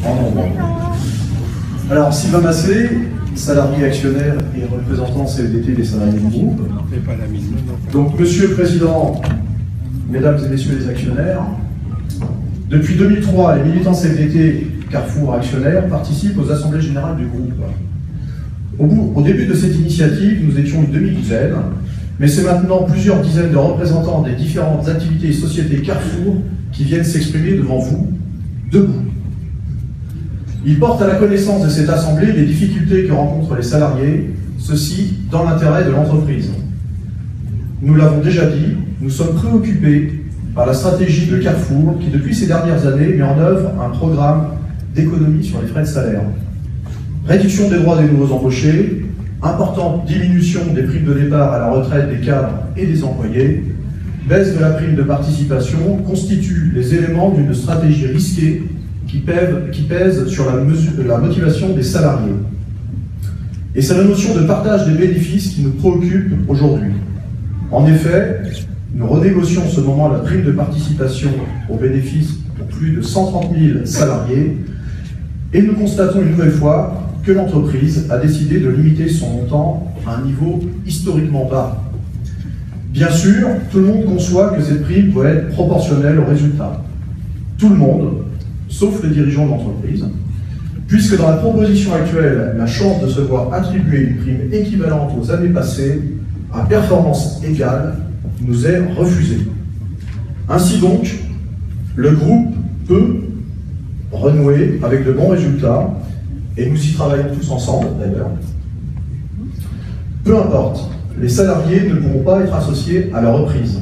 En nombre. Alors, Sylvain Massé, salarié actionnaire et représentant CFDT des salariés du groupe. Donc, Monsieur le Président, Mesdames et Messieurs les actionnaires, depuis 2003, les militants CFDT Carrefour Actionnaires participent aux assemblées générales du groupe. Au début de cette initiative, nous étions une demi-douzaine, mais c'est maintenant plusieurs dizaines de représentants des différentes activités et sociétés Carrefour qui viennent s'exprimer devant vous, debout. Ils portent à la connaissance de cette assemblée les difficultés que rencontrent les salariés, ceci dans l'intérêt de l'entreprise. Nous l'avons déjà dit, nous sommes préoccupés par la stratégie de Carrefour qui, depuis ces dernières années, met en œuvre un programme d'économie sur les frais de salaire. Réduction des droits des nouveaux embauchés, importante diminution des primes de départ à la retraite des cadres et des employés, baisse de la prime de participation constituent les éléments d'une stratégie risquée qui pèse sur la motivation des salariés. Et c'est la notion de partage des bénéfices qui nous préoccupe aujourd'hui. En effet, nous renégocions en ce moment la prime de participation aux bénéfices pour plus de 130 000 salariés et nous constatons une nouvelle fois que l'entreprise a décidé de limiter son montant à un niveau historiquement bas. Bien sûr, tout le monde conçoit que cette prime doit être proportionnelle au résultat. Tout le monde, sauf les dirigeants de l'entreprise, puisque dans la proposition actuelle, la chance de se voir attribuer une prime équivalente aux années passées, à performance égale, nous est refusée. Ainsi donc, le groupe peut renouer avec de bons résultats, et nous y travaillons tous ensemble d'ailleurs. Peu importe, les salariés ne pourront pas être associés à la reprise.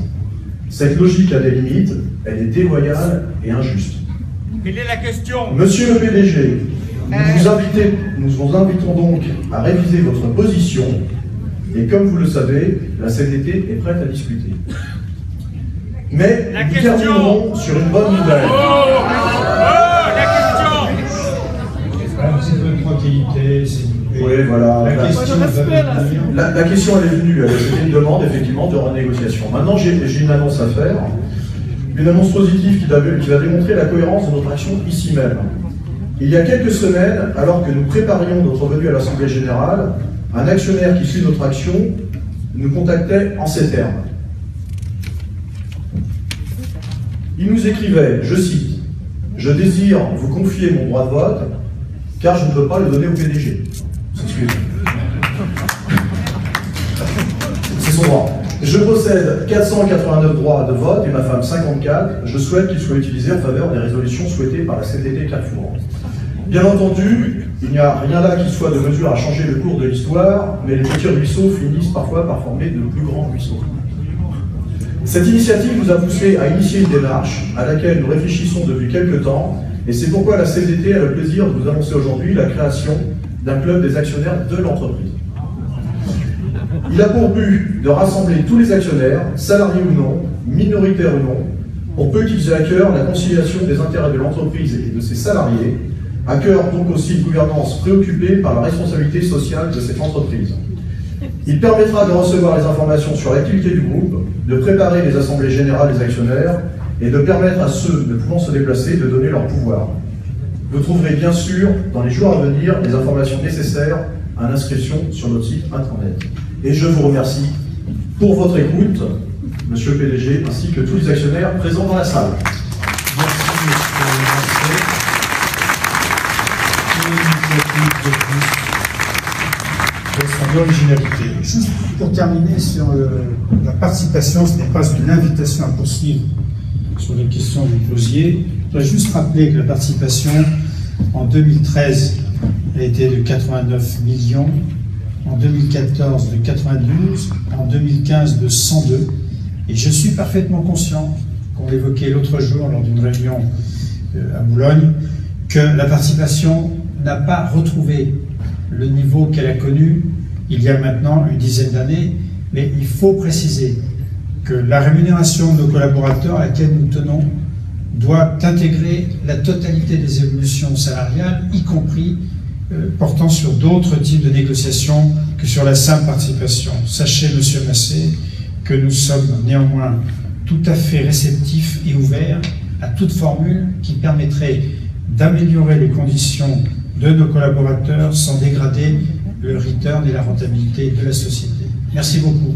Cette logique a des limites, elle est déloyale et injuste. Quelle est la question? Monsieur le PDG, nous vous invitons donc à réviser votre position et comme vous le savez, la CFDT est prête à discuter. Mais nous terminerons sur une bonne nouvelle. Un petit peu de tranquillité, s'il vous plaît. Oui, voilà. La question elle est venue, c'était une demande effectivement de renégociation. Maintenant j'ai une annonce à faire, une annonce positive qui va démontrer la cohérence de notre action ici même. Il y a quelques semaines, alors que nous préparions notre venue à l'Assemblée Générale, un actionnaire qui suit notre action nous contactait en ces termes. Il nous écrivait, je cite, « Je désire vous confier mon droit de vote, car je ne peux pas le donner au PDG. » C'est son droit. Je possède 489 droits de vote et ma femme 54. Je souhaite qu'ils soient utilisés en faveur des résolutions souhaitées par la CFDT Carrefour. Bien entendu, il n'y a rien là qui soit de mesure à changer le cours de l'histoire, mais les petits ruisseaux finissent parfois par former de plus grands ruisseaux. Cette initiative nous a poussé à initier une démarche à laquelle nous réfléchissons depuis quelques temps, et c'est pourquoi la CFDT a le plaisir de vous annoncer aujourd'hui la création d'un club des actionnaires de l'entreprise. Il a pour but de rassembler tous les actionnaires, salariés ou non, minoritaires ou non, pour peu qu'ils aient à cœur la conciliation des intérêts de l'entreprise et de ses salariés, à cœur donc aussi une gouvernance préoccupée par la responsabilité sociale de cette entreprise. Il permettra de recevoir les informations sur l'activité du groupe, de préparer les assemblées générales des actionnaires et de permettre à ceux ne pouvant se déplacer de donner leur pouvoir. Vous trouverez bien sûr dans les jours à venir les informations nécessaires à l'inscription sur notre site internet. Et je vous remercie pour votre écoute, Monsieur le PDG, ainsi que tous les actionnaires présents dans la salle. Merci, Monsieur de l'originalité. Juste pour terminer sur la participation, ce n'est pas une invitation à poursuivre sur les questions que vous posiez. Je voudrais juste rappeler que la participation en 2013 a été de 89 millions, en 2014 de 92, en 2015 de 102. Et je suis parfaitement conscient, qu'on l'évoquait l'autre jour lors d'une réunion à Boulogne, que la participation n'a pas retrouvé le niveau qu'elle a connu il y a maintenant une dizaine d'années, mais il faut préciser que la rémunération de nos collaborateurs à laquelle nous tenons doit intégrer la totalité des évolutions salariales, y compris portant sur d'autres types de négociations que sur la simple participation. Sachez, Monsieur Massé, que nous sommes néanmoins tout à fait réceptifs et ouverts à toute formule qui permettrait d'améliorer les conditions de nos collaborateurs sans dégrader le return et la rentabilité de la société. Merci beaucoup.